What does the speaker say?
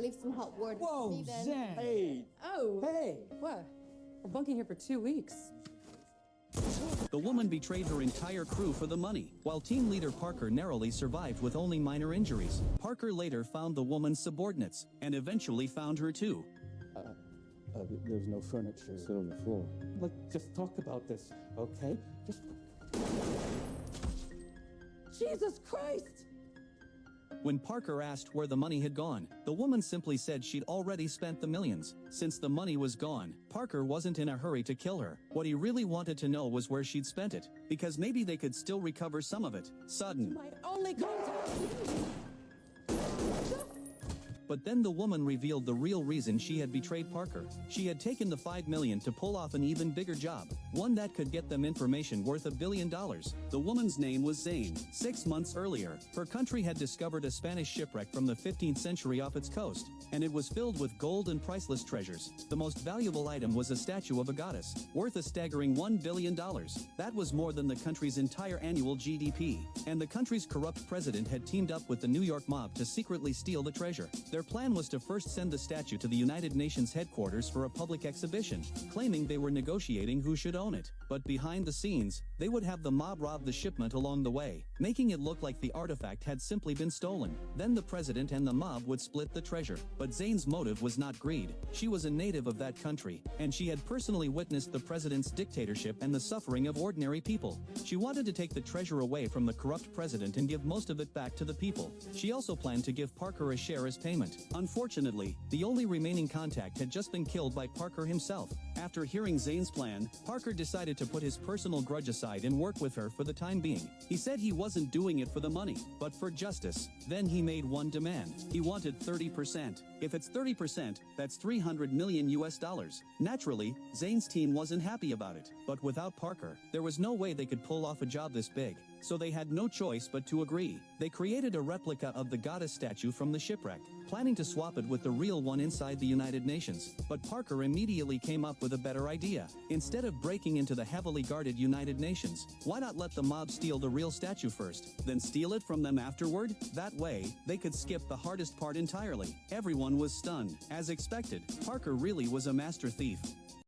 leave some hot word Whoa, with me then. Zane! Hey! Oh! Hey! What? We're bunking here for 2 weeks. The woman betrayed her entire crew for the money, while team leader Parker narrowly survived with only minor injuries. Parker later found the woman's subordinates, and eventually found her too. There's no furniture. Sit on the floor. Let's just talk about this, okay? Just... Jesus Christ! When Parker asked where the money had gone, the woman simply said she'd already spent the millions. Since the money was gone, Parker wasn't in a hurry to kill her. What he really wanted to know was where she'd spent it, because maybe they could still recover some of it. Sudden. My only contact! But then the woman revealed the real reason she had betrayed Parker. She had taken the $5 million to pull off an even bigger job, one that could get them information worth $1 billion. The woman's name was Zane. 6 months earlier, her country had discovered a Spanish shipwreck from the 15th century off its coast, and it was filled with gold and priceless treasures. The most valuable item was a statue of a goddess, worth a staggering $1 billion. That was more than the country's entire annual GDP, and the country's corrupt president had teamed up with the New York mob to secretly steal the treasure. Their plan was to first send the statue to the United Nations headquarters for a public exhibition, claiming they were negotiating who should own it. But behind the scenes, they would have the mob rob the shipment along the way, making it look like the artifact had simply been stolen. Then the president and the mob would split the treasure. But Zane's motive was not greed. She was a native of that country, and she had personally witnessed the president's dictatorship and the suffering of ordinary people. She wanted to take the treasure away from the corrupt president and give most of it back to the people. She also planned to give Parker a share as payment. Unfortunately, the only remaining contact had just been killed by Parker himself. After hearing Zane's plan, Parker decided to put his personal grudge aside and work with her for the time being. He said he wasn't doing it for the money, but for justice. Then he made one demand. He wanted 30%. If it's 30%, that's $300 million US. Naturally, Zane's team wasn't happy about it. But without Parker, there was no way they could pull off a job this big. So they had no choice but to agree. They created a replica of the goddess statue from the shipwreck, planning to swap it with the real one inside the United Nations. But Parker immediately came up with a better idea. Instead of breaking into the heavily guarded United Nations, why not let the mob steal the real statue first, then steal it from them afterward? That way, they could skip the hardest part entirely. Everyone was stunned. As expected, Parker really was a master thief.